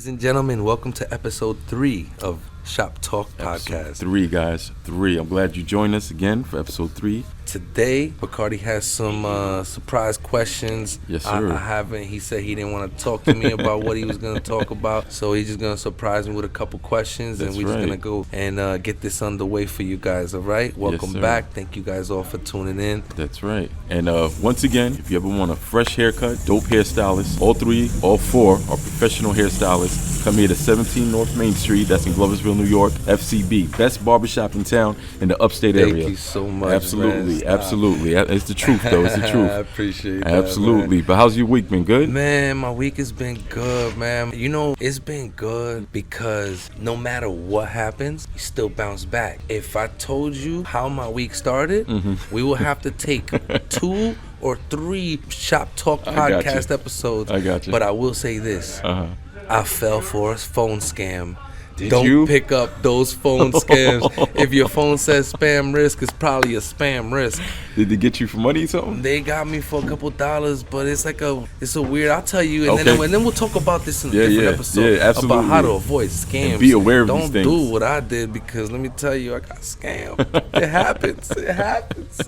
Ladies and gentlemen, welcome to episode 3 of Shop Talk Podcast. Episode 3, guys. 3. I'm glad you joined us again for episode 3. Today, Bacardi has some surprise questions. Yes, sir. I haven't. He said he didn't want to talk to me about what he was going to talk about, so he's just going to surprise me with a couple questions, That's and we're just right. going to go and get this underway for you guys, all right? Welcome sir. back. Thank you guys all for tuning in. That's right. And once again, if you ever want a fresh haircut, dope hairstylists, all 4 are professional hairstylists. Come here to 17 North Main Street. That's in Gloversville, New York. FCB, best barbershop in town in the upstate area. Thank you so much, Absolutely, man. absolutely. It's the truth, though. It's the truth. I appreciate that, Absolutely. man. But how's your week been? Good? Man, my week has been good, man. You know, it's been good because no matter what happens, you still bounce back. If I told you how my week started, we will have to take 2 or 3 Shop Talk I got podcast you. episodes. I got you. But I will say this. I fell for a phone scam. Don't you? pick up those phone scams. If your phone says spam risk, it's probably a spam risk. Did they get you for money or something? They got me for a couple dollars, but it's a weird. I'll tell you, and Okay. then we'll talk about this in a Yeah, different yeah, episode yeah, absolutely. about how to avoid scams. And be aware of Don't these things. do what I did, because let me tell you, I got scammed. It happens. It happens.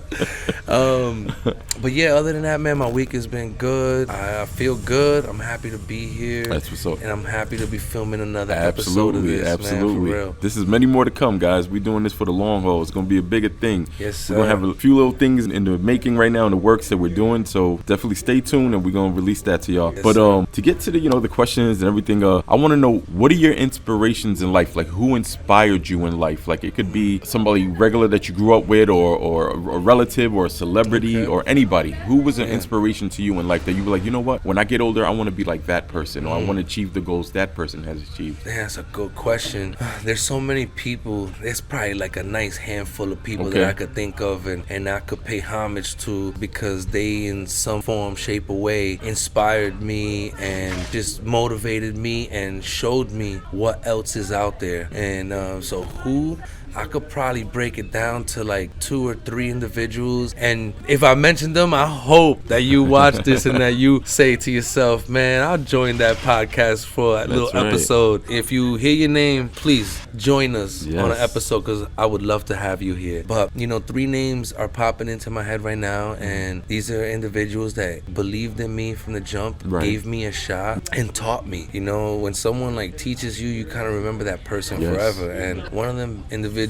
But yeah, other than that, man, my week has been good. I feel good. I'm happy to be here. That's what's up. And I'm happy to be filming another episode of Absolutely, this, absolutely. man, for real. This is many more to come, guys. We're doing this for the long haul. It's going to be a bigger thing. Yes, We're going sir. to have a few little things in the making right now in the works that we're doing. So definitely stay tuned, and we're going to release that to y'all. Yes, But sir. to get to the questions and everything, I want to know, what are your inspirations in life? Like, who inspired you in life? Like, it could be somebody regular that you grew up with, or a relative, or a celebrity, Okay. or anybody. Who was an inspiration to you in life that you were like, you know what? When I get older, I want to be like that person, or I want to achieve the goals that person has achieved. Man, that's a good question. There's so many people. There's probably like a nice handful of people Okay. that I could think of and I could pay homage to, because they in some form, shape, or way inspired me and just motivated me and showed me what else is out there. And so who? I could probably break it down to like 2 or 3 individuals. And if I mention them, I hope that you watch this and that you say to yourself, man, I'll join that podcast for a little right. episode. If you hear your name, please join us Yes. on an episode, because I would love to have you here. But, 3 names are popping into my head right now. And these are individuals that believed in me from the jump, Right. gave me a shot, and taught me. When someone like teaches you, you kind of remember that person Yes. forever. And one of them individuals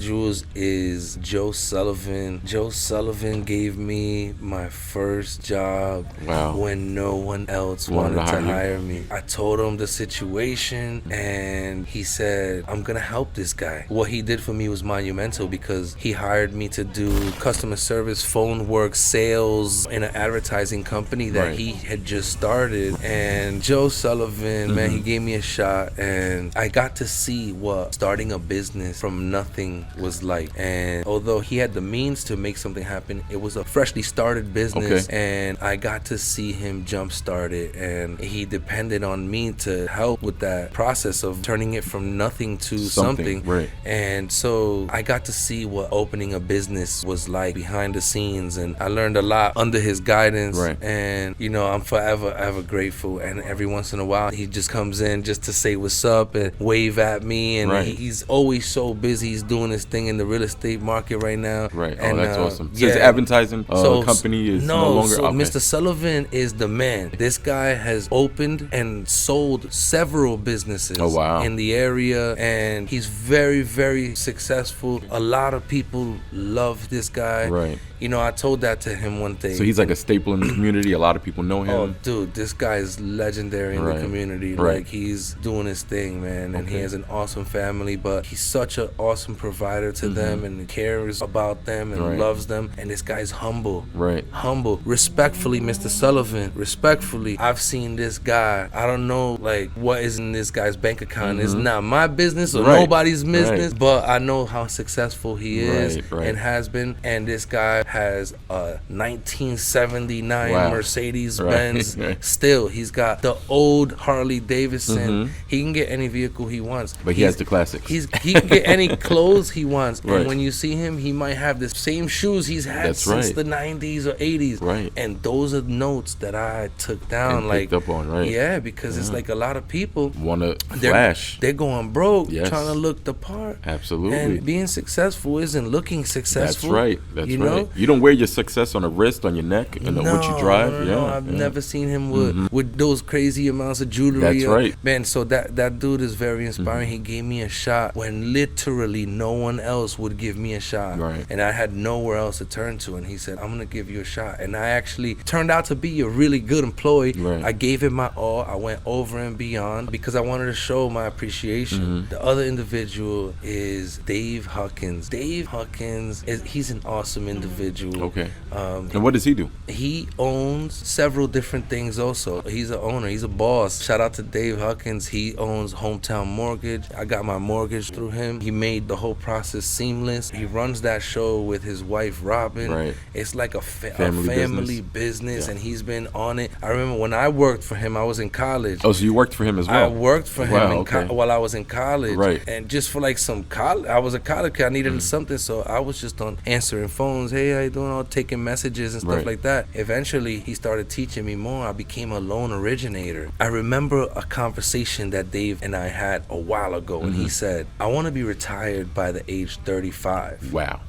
is Joe Sullivan. Joe Sullivan gave me my first job Wow. when no one else Wanted wanted to to hire you. hire me. I told him the situation, and he said, I'm gonna help this guy. What he did for me was monumental, because he hired me to do customer service, phone work, sales in an advertising company that Right. he had just started. And Joe Sullivan, man, he gave me a shot, and I got to see what starting a business from nothing was like. And although he had the means to make something happen, it was a freshly started business. Okay. And I got to see him jumpstart it, and he depended on me to help with that process of turning it from nothing to something. Right. And so I got to see what opening a business was like behind the scenes, and I learned a lot under his guidance. Right. And I'm forever ever grateful. And every once in a while he just comes in just to say what's up and wave at me, and Right. he's always so busy. He's doing his thing in the real estate market right now. Right. And, Oh, that's awesome. So yeah. his advertising company is no longer so okay. Mr. Sullivan is the man. This guy has opened and sold several businesses Oh, wow. in the area, and he's very, very successful. A lot of people love this guy. Right. I told that to him one day. So he's like a staple in the community. A lot of people know him. Oh, dude, this guy is legendary in Right. the community. Right. Like, he's doing his thing, man, and he Okay. has an awesome family. But he's such an awesome provider to them, and cares about them and Right. loves them. And this guy's humble. Right. Humble. Respectfully, Mr. Sullivan. Respectfully, I've seen this guy. I don't know, like, what is in this guy's bank account. It's not my business or Right. nobody's business, Right. but I know how successful he is Right, right. and has been. And this guy has a 1979 Wow. Mercedes Right. Benz. Still, he's got the old Harley Davidson. He can get any vehicle he wants. But he has the classics. He can get any clothes he wants. Right. And when you see him, he might have the same shoes he's had That's since right. the 90s or 80s. Right. And those are notes that I took down. And like, picked up on, right. Yeah, because it's like a lot of people Want to flash. they're going broke, Yes. trying to look the part. Absolutely. And being successful isn't looking successful. That's right. That's you right. know? You don't wear your success on a wrist, on your neck, and what you drive. No, I've never seen him with those crazy amounts of jewelry. That's right. Man, so that dude is very inspiring. He gave me a shot when literally no one else would give me a shot. Right. And I had nowhere else to turn to. And he said, I'm going to give you a shot. And I actually turned out to be a really good employee. Right. I gave it my all. I went over and beyond because I wanted to show my appreciation. The other individual is Dave Huckins. Dave Huckins, he's an awesome individual. Okay. And what does he do? He owns several different things also. He's an owner. He's a boss. Shout out to Dave Huckins. He owns Hometown Mortgage. I got my mortgage through him. He made the whole process seamless. He runs that show with his wife, Robin. Right. It's like a Family family business, Yeah. and he's been on it. I remember when I worked for him, I was in college. Oh, so you worked for him as well? I worked for him Wow, while I was in college. Right. And just for like some college, I was a college kid. I needed something, so I was just on answering phones. Hey, how you doing? All taking messages and stuff Right. like that. Eventually, he started teaching me more. I became a loan originator. I remember a conversation that Dave and I had a while ago, and he said, I want to be retired by the age 35. Wow.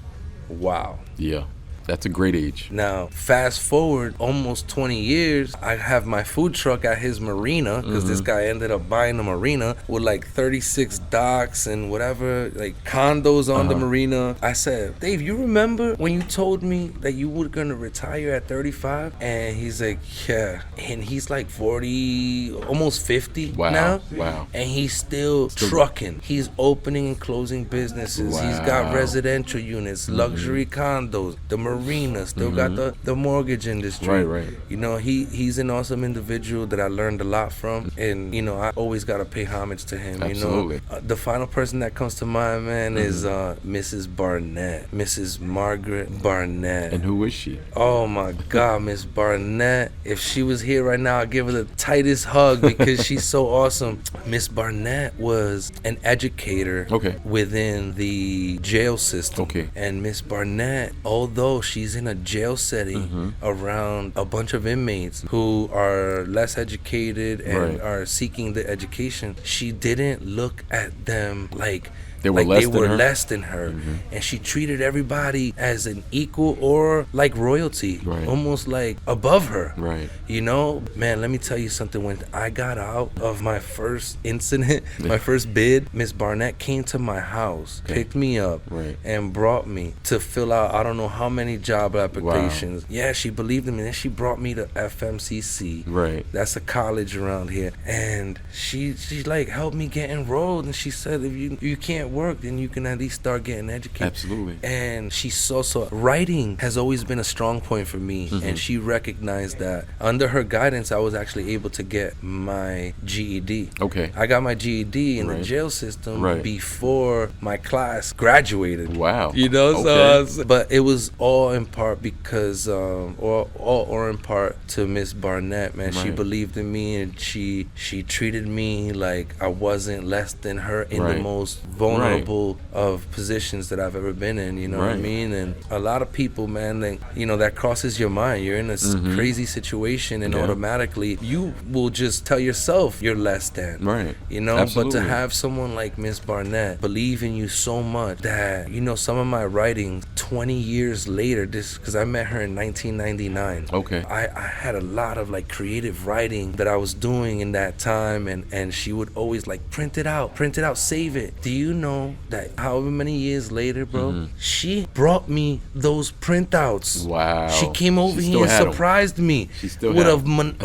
Wow. Yeah. That's a great age. Now, fast forward almost 20 years, I have my food truck at his marina because this guy ended up buying a marina with like 36 docks and whatever, like condos on the marina. I said, Dave, you remember when you told me that you were going to retire at 35? And he's like, yeah. And he's like 40, almost 50 Wow. now. Wow. And he's still trucking. He's opening and closing businesses. He's got Wow. residential units, luxury condos, the marina, still got the mortgage industry. Right. You know, he's an awesome individual that I learned a lot from, and you know, I always gotta pay homage to him. Absolutely. You know, the final person that comes to mind, man, is Mrs. Barnett, Mrs. Margaret Barnett. And who is she? Oh my God, Miss Barnett. If she was here right now, I'd give her the tightest hug because she's so awesome. Miss Barnett was an educator within the jail system. Okay. And Miss Barnett, although she's in a jail setting around a bunch of inmates who are less educated and are seeking the education, she didn't look at them like They were less than her. And she treated everybody as an equal or like royalty, almost like above her. Right. You know, man, let me tell you something. When I got out of my first incident, my first bid, Miss Barnett came to my house, picked me up, and brought me to fill out I don't know how many job applications. Wow. Yeah, she believed in me. And then she brought me to FMCC. Right. That's a college around here. And she like helped me get enrolled. And she said, if you can't work, then you can at least start getting educated. Absolutely. And she saw, so writing has always been a strong point for me, and she recognized that. Under her guidance, I was actually able to get my GED. Okay. I got my GED in the jail system before my class graduated. Wow. You know, so but it was all in part because or in part to Miss Barnett, man. She believed in me, and she treated me like I wasn't less than her in the most vulnerable of positions that I've ever been in, you know what I mean? And a lot of people, man, that crosses your mind. You're in a crazy situation, and automatically you will just tell yourself you're less than. Right. You know, Absolutely. but to have someone like Miss Barnett believe in you so much that, you know, some of my writing 20 years later, because I met her in 1999. Okay. I had a lot of like creative writing that I was doing in that time, and she would always like print it out, save it. Do you know that however many years later, bro, she brought me those printouts. Wow. She came over here and surprised me with a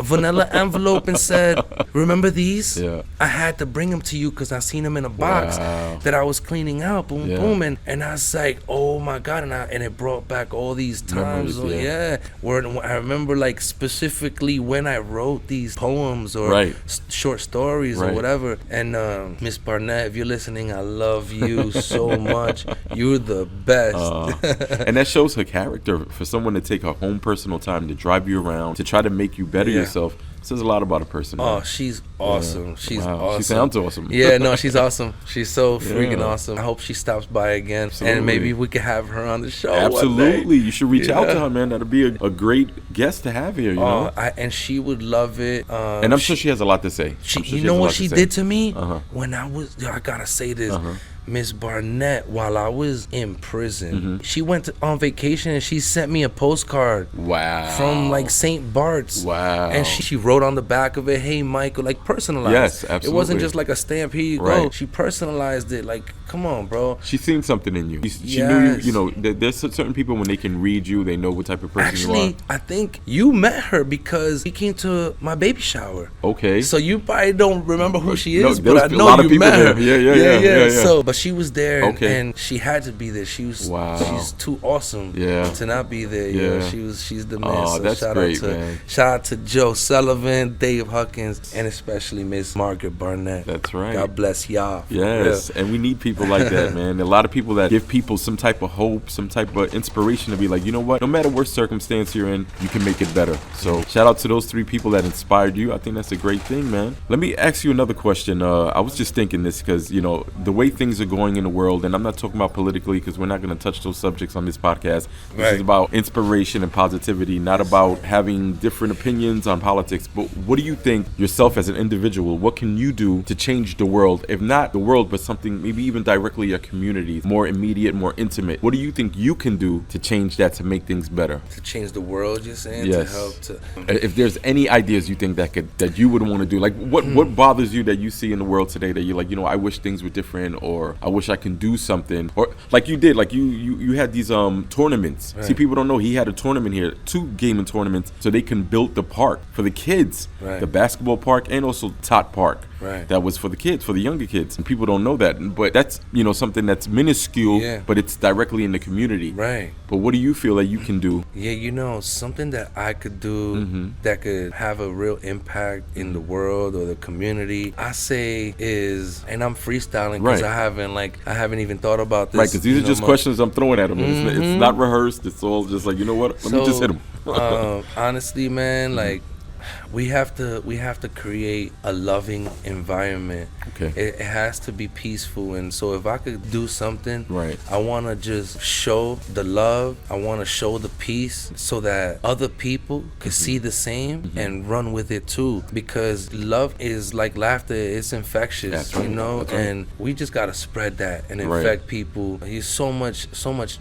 vanilla envelope and said, remember these? Yeah. I had to bring them to you because I seen them in a box that I was cleaning out, boom, and I was like, oh my God, and it brought back all these times. Where I remember like specifically when I wrote these poems or short stories or whatever. And Miss Barnett, if you're listening, I love love you so much. You're the best. And that shows her character. For someone to take her own personal time to drive you around, to try to make you better yourself, says a lot about a person. Oh, man. she's awesome. Yeah. She's Wow. awesome. She sounds awesome. Yeah, no, she's awesome. She's so freaking awesome. I hope she stops by again. Absolutely. And maybe we could have her on the show. Absolutely. You should reach out to her, man. That'd be a great guest to have here, you know? And she would love it. And I'm sure she has a lot to say. You know what she did to me? When I gotta say this. Miss Barnett, while I was in prison, she went on vacation and she sent me a postcard. Wow. From like St. Bart's. Wow. And she wrote on the back of it, "Hey Michael," like personalized. Yes, absolutely. It wasn't just like a stamp, here you go. She personalized it. Like, come on, bro. She's seen something in you. She knew you. You know, there's certain people when they can read you, they know what type of person you are. Actually, I think you met her because she came to my baby shower. Okay. So you probably don't remember who she is, there but I was a know lot of you people met her. there. Yeah. So, but she was there, Okay. and she had to be there. She was. Wow. She's too awesome. To not be there. Yeah. She's the man. Oh, so that's great, man. Shout out to Joe Sullivan, Dave Huckins, and especially Miss Margaret Barnett. That's right. God bless y'all. Yes, and we need people like that, man. A lot of people that give people some type of hope, some type of inspiration to be like, you know what? No matter what circumstance you're in, you can make it better. So shout out to those 3 people that inspired you. I think that's a great thing, man. Let me ask you another question. I was just thinking this because, you know, the way things are going in the world, and I'm not talking about politically because we're not going to touch those subjects on this podcast. This is about inspiration and positivity, not about having different opinions on politics. But what do you think yourself as an individual, what can you do to change the world? If not the world, but something maybe even directly your community, more immediate, more intimate. What do you think you can do to change that, to make things better? To change the world, you're saying? Yes. To help to... If there's any ideas you think that you would want to do, like what bothers you that you see in the world today that you're like, you know, I wish things were different, or I wish I can do something, or like you did, like you had these tournaments. See, people don't know he had a tournament here, 2 gaming tournaments, so they can build the park for the kids, the basketball park and also Tot Park. That was for the kids, for the younger kids, and people don't know that. But that's, you know, something that's minuscule, but it's directly in the community. But what do you feel that you can do? Yeah, you know, something that I could do that could have a real impact in the world or the community, I say is, and I'm freestyling because I haven't even thought about this. Right, because these are just questions I'm throwing at them. It's not rehearsed. It's all just like, you know what? Let me just hit them. Honestly, man, like, we have to create a loving environment. It has to be peaceful, and so if I could do something, I want to just show the love. I want to show the peace so that other people could see the same and run with it too. Because love is like laughter; it's infectious, you know. And we just gotta spread that and infect people. There's so much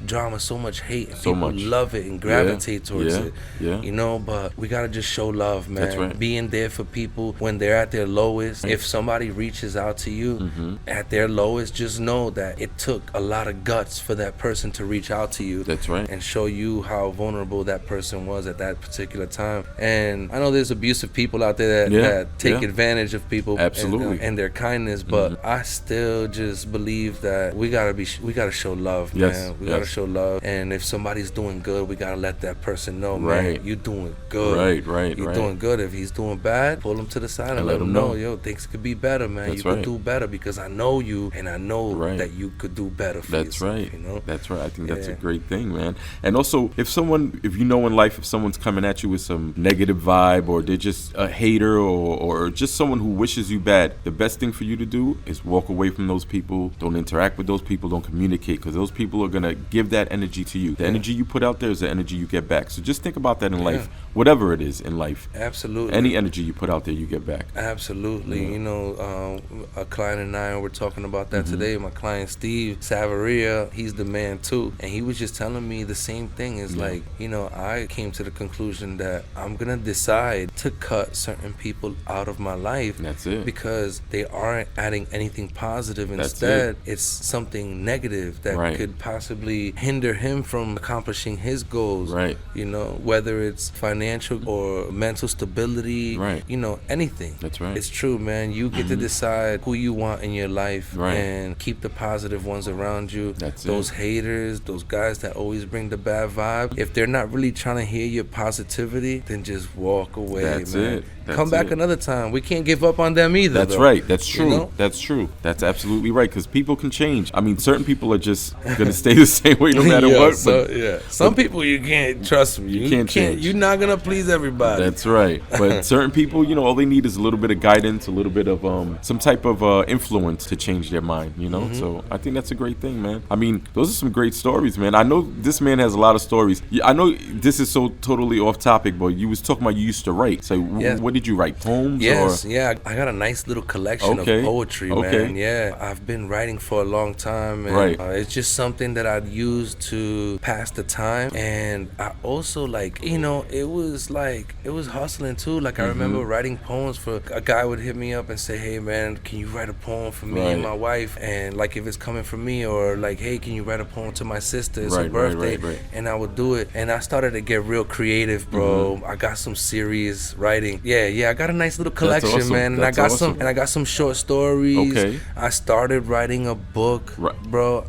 drama, so much hate, and people love it and gravitate towards it. You know, but we gotta just show love, man. Being there for people when they're at their lowest. If somebody reaches out to you at their lowest, just know that it took a lot of guts for that person to reach out to you. And show you how vulnerable that person was at that particular time. And I know there's abusive people out there that take advantage of people and their kindness, but I still just believe that we gotta show love, man. We gotta show love. And if somebody's doing good, we gotta let that person know, man, you're doing good. You're doing good. If he's doing bad, pull him to the side and let him know, yo, things could be better, man. You could do better because I know you, and I know that you could do better for yourself. You know? That's right. I think that's a great thing, man. And also, if you know in life, if someone's coming at you with some negative vibe, or they're just a hater, or just someone who wishes you bad, the best thing for you to do is walk away from those people. Don't interact with those people. Don't communicate, because those people are gonna give that energy to you. The energy you put out there is the energy you get back. So just think about that in life, whatever it is in life. Absolutely. Any energy you put out there, you get back. Absolutely. You know, a client and I were talking about that today. My client Steve Savaria, he's the man too, and he was just telling me the same thing. Is like, you know, I came to the conclusion that I'm gonna decide to cut certain people out of my life. That's it. Because they aren't adding anything positive. Instead, it's something negative that could possibly hinder him from accomplishing his goals. You know, whether it's financial or mental stability, Right. you know, anything. That's right. It's true, man. You get to decide who you want in your life, Right. and keep the positive ones around you. That's those it. haters, those guys that always bring the bad vibe, if they're not really trying to hear your positivity, then just walk away. That's man. it. That's Come back it. another time. We can't give up on them either. That's though. right. That's true. You know? That's true. That's absolutely right. Because people can change. I mean, certain people are just gonna stay the same way no matter what. But some people you can't trust me. You can't change. You're not gonna please everybody. that's right. But certain people, you know, all they need is a little bit of guidance, a little bit of some type of influence to change their mind. You know. So I think that's a great thing, man. I mean, those are some great stories, man. I know this man has a lot of stories. I know this is so totally off topic, but you was talking about you used to write. So what did you write? Poems? Yes, Or? yeah. I got a nice little collection Okay. of poetry, Okay. man. Yeah, I've been writing for a long time, and Right. it's just something that I'd use to pass the time. And I also, like, you know, it was hustling too. Like, I remember writing poems for a guy would hit me up and say, "Hey, man, can you write a poem for me and Right. my wife?" And like, if it's coming from me, or like, "Hey, can you write a poem to my sister? It's her Right, right, birthday." right. And I would do it. And I started to get real creative, bro. I got some serious writing. Yeah, I got a nice little collection, awesome. man. And That's I awesome. got some short stories. Okay. I started writing a book, Right. bro.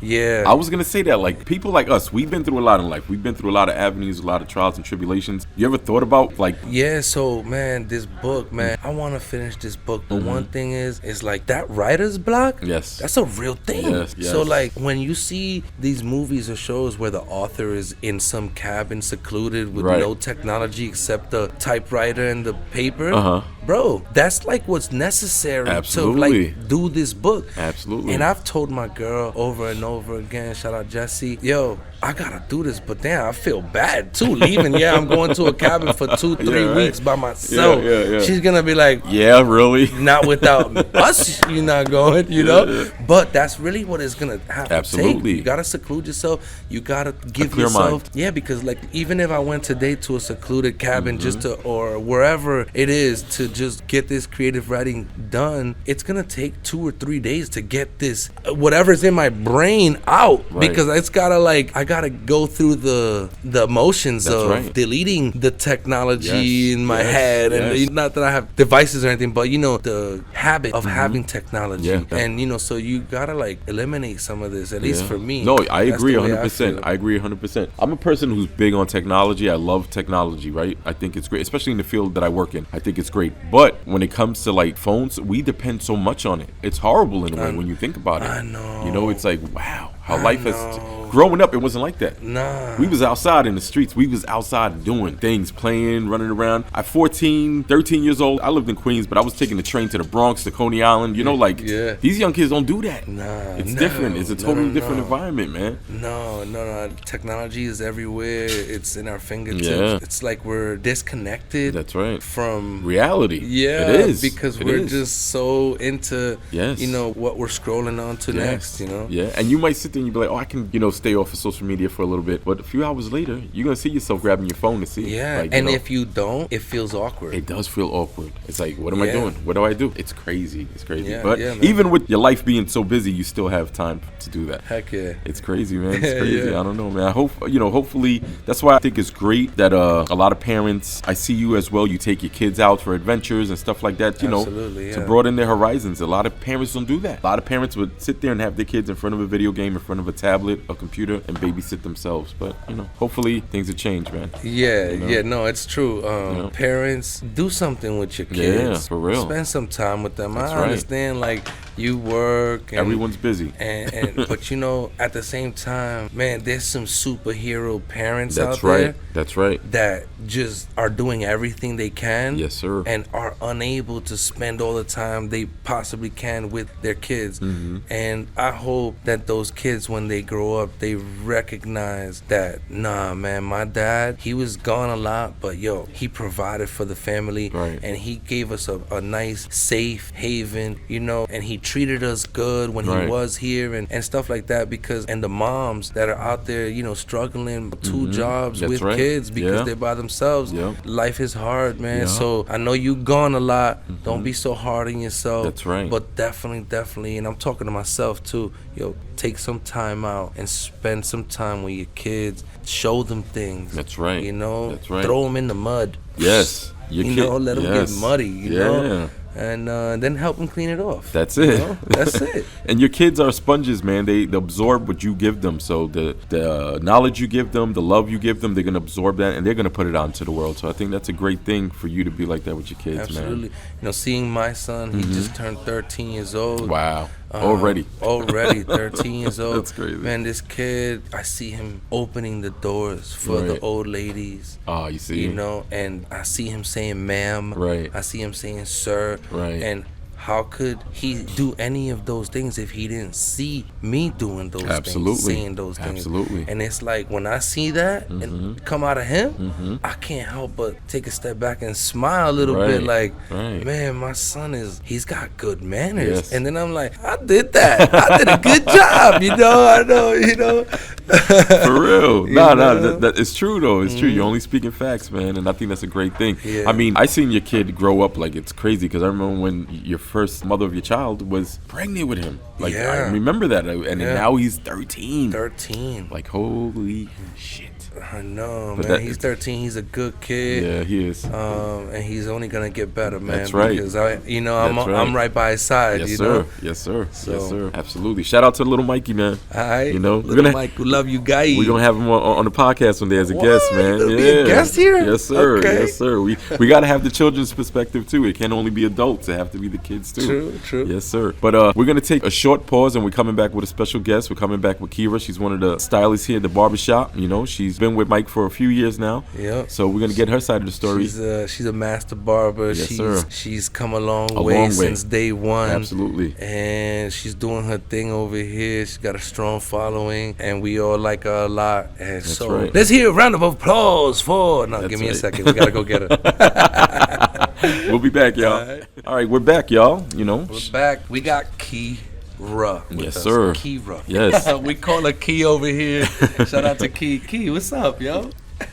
Yeah. I was gonna say that, like, people like us, we've been through a lot in life. We've been through a lot of avenues, a lot of trials and tribulations. You ever thought about, like, Yeah, so man, this book, man, I want to finish this book, but one thing is like that writer's block. Yes. That's a real thing. Yes, yes. So like when you see these movies or shows where the author is in some cabin secluded with Right. no technology except the typewriter and the paper, Uh-huh. bro, that's like what's necessary Absolutely. to like do this book. Absolutely. And I've told my girl over and over again, shout out Jessie, yo, I gotta do this, but damn, I feel bad too leaving. Yeah, I'm going to a cabin for 2-3 right. weeks by myself. Yeah. She's gonna be like, yeah, really? not without us, you're not going, you know? Yeah. But that's really what it's gonna have Absolutely. to take. You gotta seclude yourself. You gotta give clear yourself mind. Yeah, because like even if I went today to a secluded cabin just to, or wherever it is, to just get this creative writing done, it's gonna take 2 or 3 days to get this whatever's in my brain out. Right. Because it's gotta like I gotta go through the emotions That's of right. deleting the technology Yes, in my yes, head, and yes. not that I have devices or anything, but you know the habit of having technology, Yeah. and you know, so you gotta like eliminate some of this, at least Yeah. for me. No, I That's agree the way 100%. feel. I agree 100%. I'm a person who's big on technology. I love technology, right? I think it's great, especially in the field that I work in. I think it's great. But when it comes to like phones, we depend so much on it. It's horrible in a way when you think about it. I know. You know, it's like, wow, how I life know. has... Growing up, it wasn't like that. Nah. We was outside in the streets. We was outside doing things, playing, running around. At 14, 13 years old, I lived in Queens, but I was taking the train to the Bronx, to Coney Island. You know, like, Yeah. these young kids don't do that. Nah, It's no, different. It's a no, totally no, different no. environment, man. No. Technology is everywhere. It's in our fingertips. Yeah. It's like we're disconnected. That's right. From Reality. Yeah, It is. because It we're is. just so into, Yes. you know, what we're scrolling on to Yes. next, you know? Yeah, and you might sit there and you be like, oh, I can, you know, stay off of social media for a little bit. But a few hours later, you're going to see yourself grabbing your phone to see. Yeah, Like, you and know, if you don't, it feels awkward. it does feel awkward. It's like, what am I Yeah. doing? What do I do? It's crazy. It's crazy. Yeah, but yeah, man. even with your life being so busy, you still have time to do that. Heck yeah. It's crazy, man. It's crazy. Yeah. I don't know, man. I hope, you know, hopefully, that's why I think it's great that a lot of parents, I see you as well, you take your kids out for adventures and stuff like that, you Absolutely, know, to yeah. broaden their horizons. A lot of parents don't do that. A lot of parents would sit there and have their kids in front of a video game, in front of a tablet, a computer, and babysit themselves. But, you know, hopefully things will change, man. Yeah, You know? yeah, no, it's true. Yeah. Parents, do something with your Yeah, kids. for real. Spend some time with them. That's I right. understand, like, you work. And, Everyone's busy. and but, you know, at the same time, man, there's some superhero parents That's out right. there That's right. that just are doing everything they can. Yes, sir. And are unable to spend all the time they possibly can with their kids. Mm-hmm. And I hope that those kids, when they grow up, they recognize that, nah, man, my dad, he was gone a lot, but yo, he provided for the family. Right. And he gave us a nice, safe haven, you know, and he treated us good when Right. he was here and stuff like that. Because, and the moms that are out there, you know, struggling 2 jobs That's with right. kids because Yeah. they're by themselves. Yep. Life is hard, man. Yeah. So I know you gone a lot. Don't be so hard on yourself. That's right. But definitely, and I'm talking to myself too. Yo, take some time out and spend some time with your kids, show them things. That's right. You know, That's right. throw them in the mud. Yes. Let them get muddy. You know, and then help them clean it off. That's it. You know? That's it. And your kids are sponges, man. They absorb what you give them. So the knowledge you give them, the love you give them, they're gonna absorb that and they're gonna put it out into the world. So I think that's a great thing for you to be like that with your kids, Absolutely. man. You know, seeing my son, he just turned 13 years old. Wow. Already 13 years old. That's crazy. Man, this kid, I see him opening the doors for the old ladies. Oh, you see. You know, and I see him saying ma'am. Right. I see him saying sir. Right. And how could he do any of those things if he didn't see me doing those things, saying those things? Absolutely. And it's like when I see that and come out of him, I can't help but take a step back and smile a little bit like, man, my son he's got good manners. Yes. And then I'm like, I did that. I did a good job, you know. I know, you know. For real. No, it's true though. It's true. You're only speaking facts, man, and I think that's a great thing. Yeah. I mean, I seen your kid grow up like it's crazy because I remember when your first mother of your child was pregnant with him. Like I remember that, and now he's 13. 13. Like holy shit. I know, But man. He's 13. He's a good kid. Yeah, he is. And he's only gonna get better, man. That's right. Because I'm right by his side. Yes, you sir. know? Yes, sir. So, yes, sir. Absolutely. Shout out to little Mikey, man. All right. You know, little Mike, we love you, guys. We're gonna have him on the podcast one day as a guest, man. Be a guest here? Yes, sir. Okay. Yes, sir. We gotta have the children's perspective too. It can't only be adults. It have to be the kids too. True. Yes, sir. But we're gonna take a short pause, and we're coming back with a special guest. We're coming back with Keyra. She's one of the stylists here at the barber shop. You know, she's been with Mike for a few years now. Yeah. So we're gonna get her side of the story. She's a master barber. Yes, sir. She's come a long way since day one. Absolutely. And she's doing her thing over here. She's got a strong following, and we all like her a lot. And That's so right. let's hear a round of applause for. No, That's give me a right. second. We gotta go get her. We'll be back, y'all. All right, we're back, y'all. You know. We're back. We got Keyra with Yes, us. sir. Keyra. Yes. We call her Key over here. Shout out to Key. Key, what's up, yo? How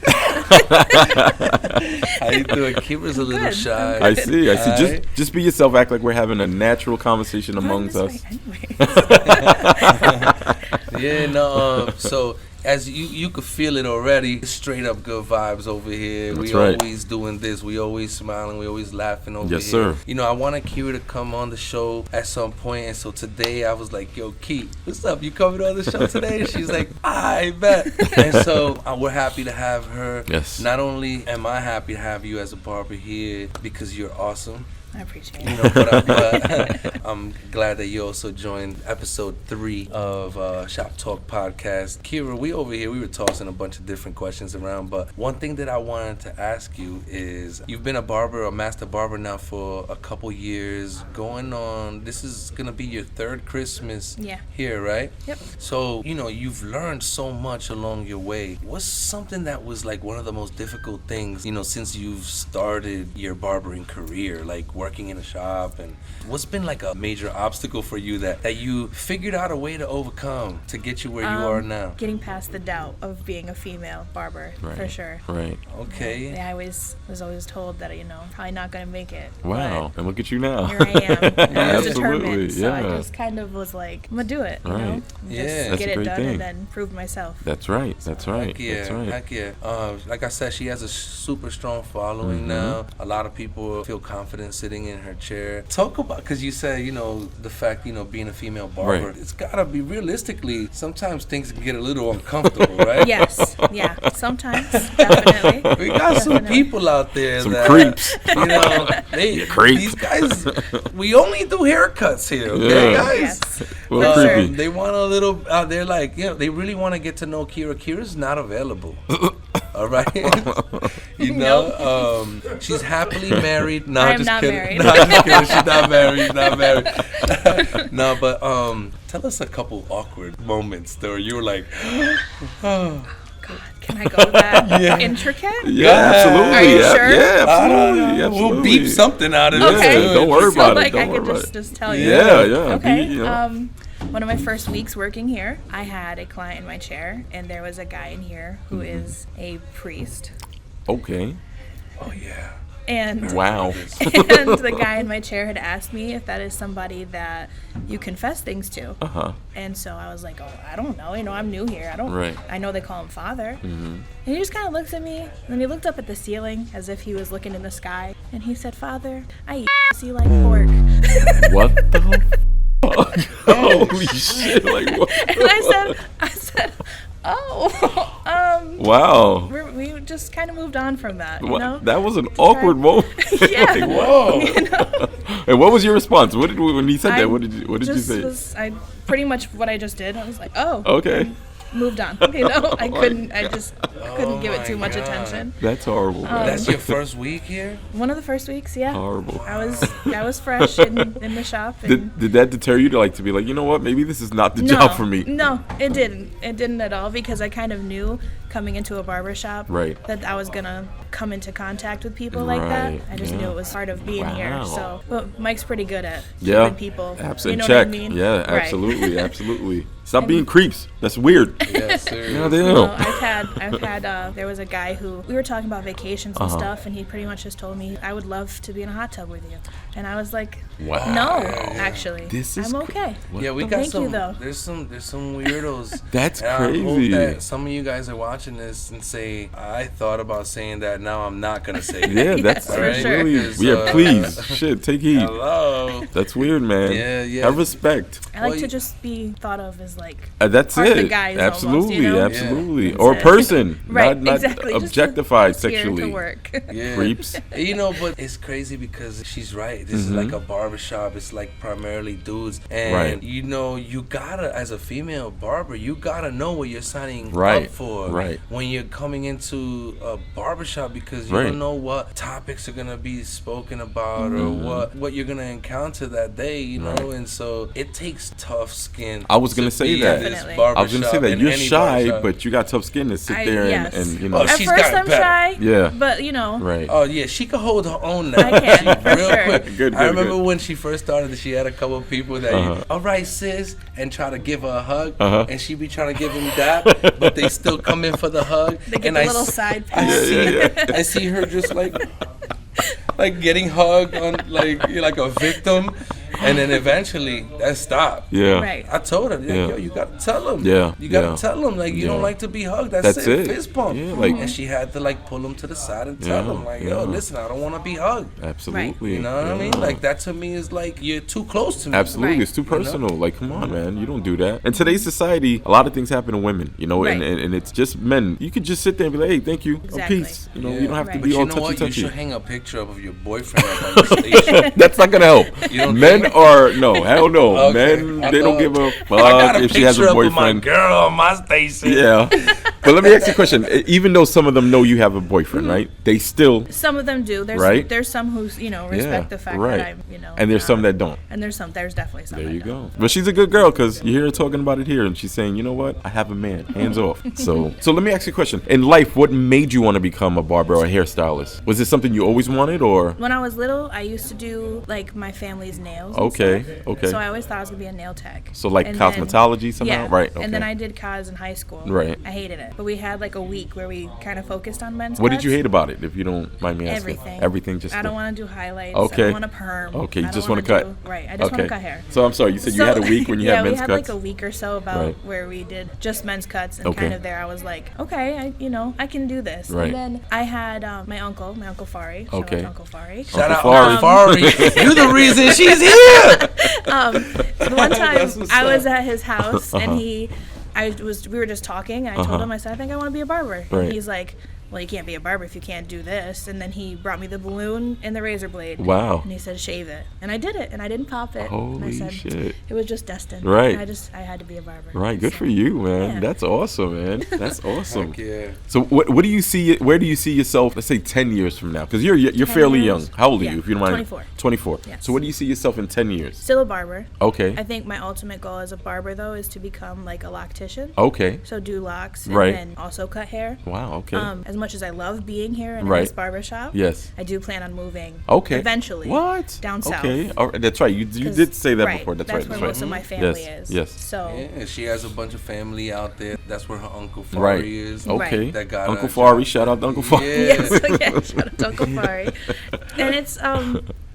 you doing? Keyra's a little shy. I see. Right. Just be yourself. Act like we're having a natural conversation amongst us. Yeah, no. So as you could feel it already, straight up good vibes over here. That's we right. always doing this. We always smiling. We always laughing over Yes, here. sir. You know, I wanted Keyra to come on the show at some point, and so today I was like, "Yo, Key, what's up? You coming on the show today?" And she's like, "I bet." And so we're happy to have her. Yes. Not only am I happy to have you as a barber here because you're awesome. I appreciate You it. know, but I'm glad that you also joined episode 3 of Shop Talk podcast. Keyra, we over here, we were tossing a bunch of different questions around, but one thing that I wanted to ask you is, you've been a master barber now for a couple years, going on, this is gonna be your 3rd Christmas here, right? Yep. So, you know, you've learned so much along your way. What's something that was like one of the most difficult things, you know, since you've started your barbering career, like working in a shop, and what's been like a major obstacle for you that you figured out a way to overcome to get you where you are now? Getting past the doubt of being a female barber, for sure. Right. Okay. Yeah, I was always told that, you know, probably not gonna make it. Wow. And look at you now. But here I am. And I was Absolutely. determined. So I Yeah. just kind of was like, I'm gonna do it. You Right. know? Yeah. Just That's get a it great done thing. and then prove myself. That's right. That's right. Heck yeah, That's right. heck yeah. Like I said, she has a super strong following now. A lot of people feel confident sitting in her chair. Talk about, because you said, you know, the fact, you know, being a female barber, Right. it's gotta be realistically, sometimes things can get a little uncomfortable, right? Yes. Yeah. Sometimes. Definitely. We got some Definitely. people out there Some that, creeps. you know, creep. these guys, we only do haircuts here, okay, Yeah. guys? Yes. Well, For sure. creepy. They want a little, they're like, you know, they really want to get to know Keyra. Keyra's not available. All right? You know, she's happily married. No, I am just not kidding. married. No, I'm just kidding. She's not married. She's not married. No, but tell us a couple awkward moments where you were like, oh. God, can I go that intricate? Yeah, absolutely. Are you yeah, sure? Yeah, I don't absolutely. know. Absolutely. We'll beep something out of Yeah, this. Okay. don't worry So, about like, it. Don't I worry could about it. just tell you. Yeah, yeah. Okay. You know. One of my first weeks working here, I had a client in my chair, and there was a guy in here who is a priest. Okay. Oh, yeah. And Wow. and the guy in my chair had asked me if that is somebody that you confess things to. Uh-huh. And so I was like, oh, I don't know. I'm new here. Right. I know they call him father. Mm-hmm. And he just kind of looks at me. And then he looked up at the ceiling as if he was looking in the sky. And he said, Father, I eat pussy like pork. What the fuck? Holy shit. Like, what? And I said, oh, Wow. we just kind of moved on from that, you What? know? That was an awkward moment. Yeah. Like, whoa. You know? And what was your response? When he said that? What did you say? I pretty much what I just did. I was like, oh. Okay. And moved on. You know, I just couldn't give it too much attention. That's horrible, man. That's your first week here? One of the first weeks, yeah. Horrible. I was fresh in the shop. And Did that deter you to be like, you know what, maybe this is not the job for me? No, it didn't. It didn't at all, because I kind of knew coming into a barber shop that I was gonna come into contact with people like that. I just knew it was part of being here. So, but Mike's pretty good at keeping people. Absolutely. You know Check. what I mean? Yeah, Right. absolutely, absolutely. Stop being creeps. That's weird. Yes, sir. God No, damn. I've had. There was a guy who we were talking about vacations and stuff, and he pretty much just told me, I would love to be in a hot tub with you, and I was like, Wow. no, actually, This is I'm okay. Yeah, we But got thank some. you, though. There's some weirdos. That's and crazy. I hope that some of you guys are watching this and say, I thought about saying that. Now I'm not gonna say it. Yeah, that's Yes, for sure. really. Because, Yeah, please. Shit, take heed. Hello. That's weird, man. Yeah. Have respect. I like Well, to just be thought of as like That's part of it. the guys Absolutely, almost, you know? absolutely. Yeah. Or a That's it. person, right, not exactly. objectified just here sexually. to work. Yeah. Creeps. You know, but it's crazy because she's right. This is like a barbershop. It's like primarily dudes. And, you know, you gotta, as a female barber, you gotta know what you're signing up for when you're coming into a barbershop, because you don't know what topics are gonna be spoken about or what you're gonna encounter that day, you know? And so it takes tough skin. I was gonna say that. Definitely. I was gonna say that. in You're any shy, barbershop. but you got tough skin to sit there and you know. Oh, At she's first got I'm better. shy. Yeah. But you know. Right. Oh yeah, she could hold her own now. I can, for real sure. quick. Good, I remember good. when she first started, she had a couple of people that, all right, sis, and try to give her a hug, and she be trying to give him that, but they still come in for the hug. They get and the I little s- side I pass. I see her just like getting hugged on like a victim, and then eventually that stopped. Yeah. Right. I told her, yo, you gotta tell him. Yeah, You gotta yeah. tell him, like, you don't Yeah. like to be hugged. That's it. it. Fist bump. Yeah, like- and she had to like pull him to the side and tell Yeah, him, like, yeah. yo, listen, I don't want to be hugged. Absolutely. You know what I mean? Like, that to me is like, you're too close to me. Absolutely, Right. it's too personal. Like, come on, man, you don't do that. In today's society, a lot of things happen to women, you know, Right. and it's just men. You could just sit there and be like, hey, thank you, Exactly. peace. You know, Yeah. you don't have to Right. be But all you know what? You should touchy. hang a picture of your boyfriend up on your station. That's not gonna help. You don't Men think? are no, hell no. Okay. Men, I they don't thought- give a I fuck got a if she has picture a up of my boyfriend. girl on my station. Yeah. But let me ask you a question. Even though some of them know you have a boyfriend, right? They still, Some of them do. There's Right? there's some who respect the fact right. that I'm and there's some that don't. and there's definitely some. There that you don't. go. But she's a good girl because you hear her talking about it here, and she's saying, you know what? I have a man. Hands off. So let me ask you a question. In life, what made you want to become a barber or a hairstylist? Was it something you always wanted, or? When I was little, I used to do like my family's nails. and Okay, stuff. okay. So I always thought I was gonna be a nail tech. So like And then- cosmetology somehow? Yeah. Right. Okay. And then I did cos in high school. Right. I hated it, but we had like a week where we kind of focused on men's. What did you cuts. hate about it, if you don't mind me asking? Everything. Everything. Just. I don't want to do highlights. Okay. I don't want to perm. Okay, you I just don't want to wanna cut. do- Right. I just want to cut hair. So I'm sorry. You said you had a week when you yeah, had men's we had cuts. like a week or so about Right. where we did just men's cuts, and Okay. kind of there I was like, okay, I can do this. Right. And then I had my uncle Fari. Shout Okay. out to Uncle Fari. Shout out Uncle Fari. You're the reason she's here. The one time what's I up. was at his house and we were just talking, and I told him, I said, I think I want to be a barber. Right. And he's like, well, you can't be a barber if you can't do this. And then he brought me the balloon and the razor blade. Wow. And he said, shave it. And I did it, and I didn't pop it. and I Holy said, shit. it was just destined. Right. And I had to be a barber. Right, good So, for you, man. Yeah. That's awesome, man. That's awesome. Heck yeah. So, what do you see? Where do you see yourself? Let's say 10 years from now, because you're fairly young. years? How old are Yeah, you, if you don't mind? 24. 24. Yes. So, where do you see yourself in 10 years? Still a barber. Okay. I think my ultimate goal as a barber, though, is to become like a loctician. Okay. So do locks and Right. then also cut hair. Wow. Okay. As as much as I love being here in this barbershop, yes, I do plan on moving. Okay. Eventually. What? Down south. Okay. All right. That's right. You did say that before. That's right. That's where most of my family is. Yes. So. Yeah, she has a bunch of family out there. That's where her Uncle Fari is. Okay. That got Uncle Fari. Shout out to Uncle Fari. Yes. Shout out to Uncle Fari. And it's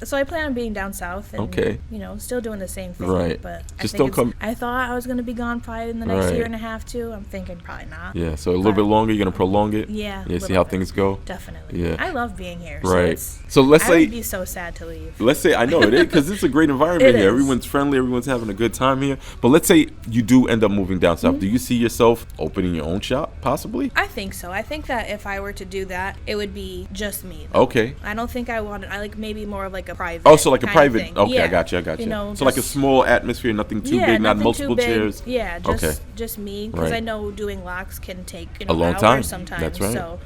so I plan on being down south and still doing the same thing. Right. But just don't come. I thought I was gonna be gone probably in the next year and a half too. I'm thinking probably not. Yeah. So a little bit longer. You're gonna prolong it. Yeah. Yeah. See how things go. Definitely. Yeah. I love being here. Right. So let's say I would be so sad to leave. Let's say I know it is because it's a great environment here. Is. Everyone's friendly. Everyone's having a good time here. But let's say you do end up moving down south. Do you see yourself opening your own shop possibly? I think so. I think that if I were to do that, it would be just me. Though. Okay. I don't think I like maybe more of like a private. Oh, so like a private. Thing. Okay, yeah. I got you. You know, so like a small atmosphere, nothing too big, not multiple chairs. Yeah, just me because I know doing locks can take a long hours time sometimes. That's right. So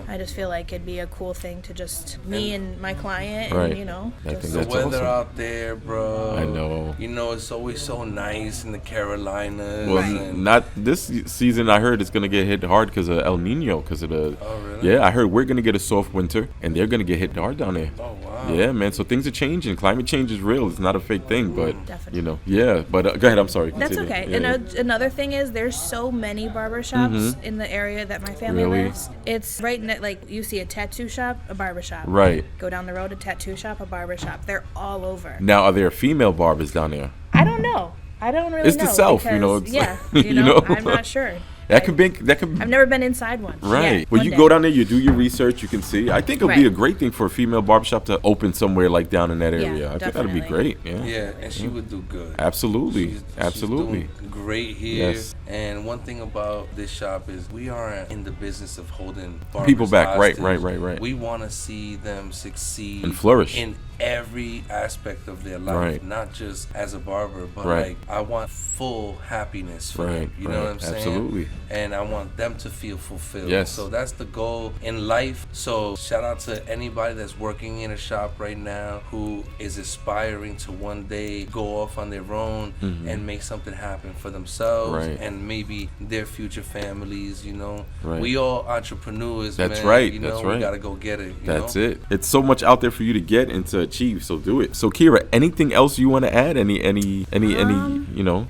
I just feel like it'd be a cool thing to just me and my client, and I think the that's weather awesome. out there, bro. I know. It's always so nice in the Carolinas. Well, not this season. I heard it's gonna get hit hard because of El Nino. Because of the. Oh really? Yeah, I heard we're gonna get a soft winter, and they're gonna get hit hard down there. Oh wow. Yeah, man. So things are changing. Climate change is real. It's not a fake thing, but Definitely. Yeah. But go ahead. I'm sorry. That's Continue. okay. Yeah, and another thing is, there's so many barbershops in the area that my family lives. It's right like you see a tattoo shop, a barbershop. Right. Go down the road, a tattoo shop, a barbershop. They're all over. Now, are there female barbers down there? I don't know. I don't really know. It's the South, because, It's yeah, I'm not sure. That could be. I've never been inside one. Right. Yeah, well, you go down there, you do your research, you can see. I think it'll be a great thing for a female barbershop to open somewhere like down in that area. I think that'd be great. Yeah. Yeah, and she would do good. Absolutely. She's doing great here. Yes. And one thing about this shop is we aren't in the business of holding barbers people back. hostage. Right. We want to see them succeed and flourish in every aspect of their life, not just as a barber, but like I want full happiness for them. You know what I'm saying? Absolutely. And I want them to feel fulfilled. Yes. So that's the goal in life. So shout out to anybody that's working in a shop right now who is aspiring to one day go off on their own and make something happen for themselves and maybe their future families. We all entrepreneurs. That's man. right. We gotta go get it. That's it. It's so much out there for you to get and to achieve. So do it. So Keyra, anything else you want to add? Any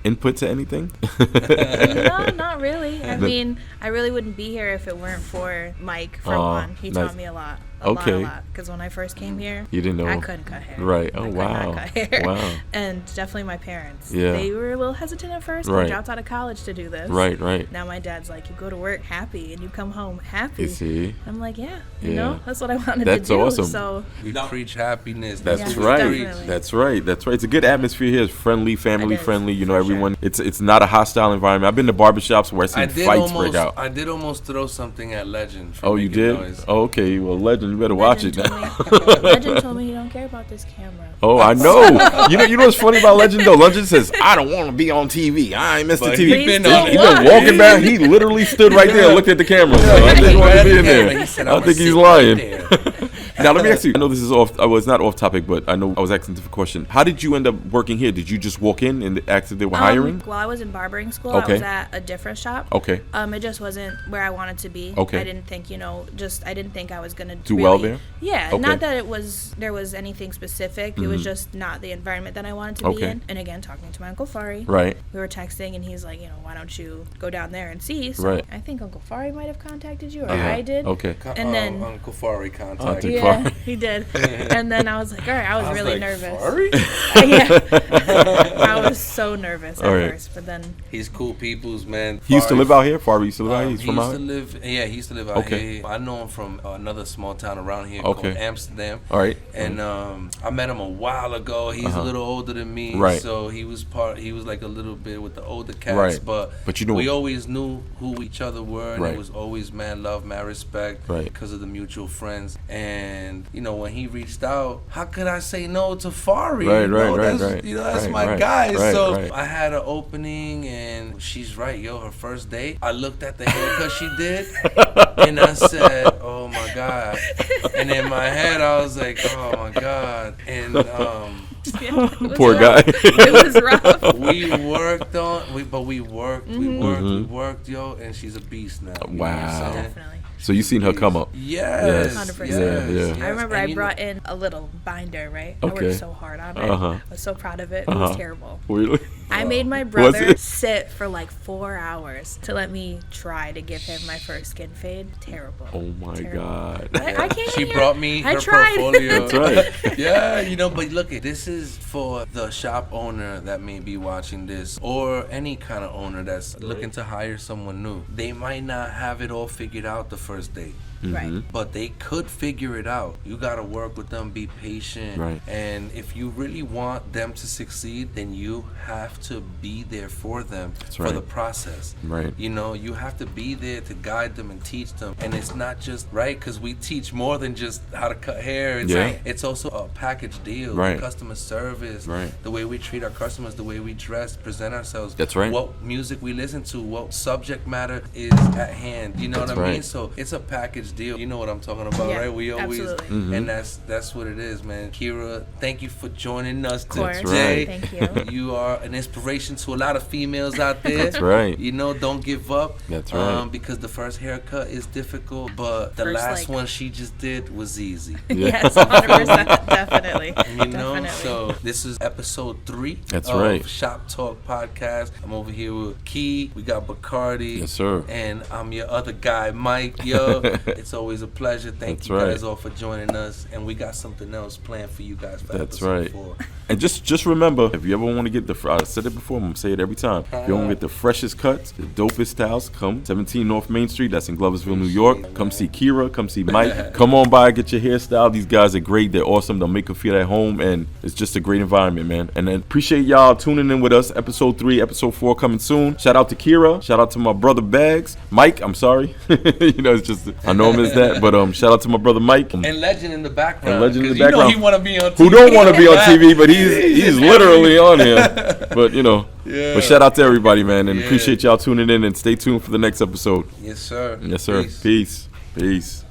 input to anything? No, not really. I mean, I really wouldn't be here if it weren't for Mike. For one, he taught me a lot. A lot. Because when I first came here, you didn't know I couldn't cut hair. Right. Oh, I could wow. not cut hair. Wow. And definitely my parents. Yeah. They were a little hesitant at first. Right. They dropped out of college to do this. Right. Now my dad's like, you go to work happy and you come home happy. You see? I'm like, that's what I wanted to do. That's awesome. So we preach happiness. That's right. That's right. It's a good atmosphere here. It's friendly, family friendly. Everyone. Sure. It's not a hostile environment. I've been to barbershops where I see fights break out. I did almost throw something at Legend. Oh, you did? Noise. Oh, okay. Well, Legend, you better watch it now. Legend told me he don't care about this camera. Oh, I know. you know what's funny about Legend though? Legend says, "I don't want to be on TV. I ain't Mr. TV." He's been walking back. He literally stood right there, and looked at the camera. So I didn't want to be in there. I think he's lying. Now let me ask you. I know this is off. I was not off topic, but I know I was asking a different question. How did you end up working here? Did you just walk in and ask if they were hiring? Well, I was in barbering school. I was at a different shop. Okay. It just wasn't where I wanted to be. Okay. I didn't think, I didn't think I was gonna do well there. Yeah. Okay. Not that there was anything specific. It was just not the environment that I wanted to be in. And again, talking to my Uncle Fari. Right. We were texting, and he's like, why don't you go down there and see? So I think Uncle Fari might have contacted you, or I did. Okay. And then Uncle Fari contacted. Yeah, he did. And then I was like, all right, I was really nervous. I was so nervous at first, but then he's cool people's man. He used to live out here. Fari used to live out here. He's from out here. He used to live out here. I know him from another small town around here called Amsterdam. All right. And I met him a while ago. He's a little older than me, so he was like a little bit with the older cats. But we always knew who each other were, and it was always mad love, mad respect, because of the mutual friends. And when he reached out, how could I say no to Fari? That's my guy. So I had an opening, and she's right, her first day, I looked at the haircut she did, and I said, oh my God. And in my head, I was like, oh my God. And Yeah, Poor guy. It was rough. We worked, yo, and she's a beast now. Wow. Definitely. So you seen her come up? Yes. 100%. Yes. I remember I brought in a little binder, right? I Okay. worked so hard on it. I was so proud of it. It was terrible. Really? I made my brother sit for like 4 hours to let me try to give him my first skin fade. Terrible. Oh my God. I can't. She brought me her tried. portfolio. That's right. Yeah, but look, this is for the shop owner that may be watching this, or any kind of owner that's looking to hire someone new. They might not have it all figured out the first day. Right. But they could figure it out. You gotta work with them, be patient. Right. And if you really want them to succeed, then you have to be there for them for the process. Right. You have to be there to guide them and teach them. And it's not just because we teach more than just how to cut hair. It's also a package deal. Right. Customer service. Right. The way we treat our customers, the way we dress, present ourselves. That's right. What music we listen to, what subject matter is at hand. You know what I mean? So it's a package deal. You know what I'm talking about, right? We always, and that's what it is, man. Keyra, thank you for joining us today. Thank you. You are an inspiration to a lot of females out there. That's right. Don't give up. That's right. Because the first haircut is difficult, but the last one she just did was easy. Yes, 100%, definitely. Definitely. So this is episode 3 of Shop Talk Podcast. I'm over here with Key. We got Bacardi. Yes, sir. And I'm your other guy, Mike. Yo, it's always a pleasure. Thank you guys all for joining us. And we got something else planned for you guys for episode 4. And just remember, if you ever want to get I said it before, I'm going to say it every time. If you want to get the freshest cuts, the dopest styles, come 17 North Main Street. That's in Gloversville, New York. Come see Keyra. Come see Mike. Come on by, get your hairstyle. These guys are great. They're awesome. They'll make you feel at home. And it's just a great environment, man. And then appreciate y'all tuning in with us. Episode 3, episode 4 coming soon. Shout out to Keyra. Shout out to my brother Bags. Mike, I'm sorry. It's just, I know him as that. But shout out to my brother Mike. And Legend in the background. And Legend in the background. He want to be on TV. Who don't want to be on TV, but he's literally on here. But, But shout out to everybody, man. And appreciate y'all tuning in. And stay tuned for the next episode. Yes, sir. Yes, sir. Peace. Peace.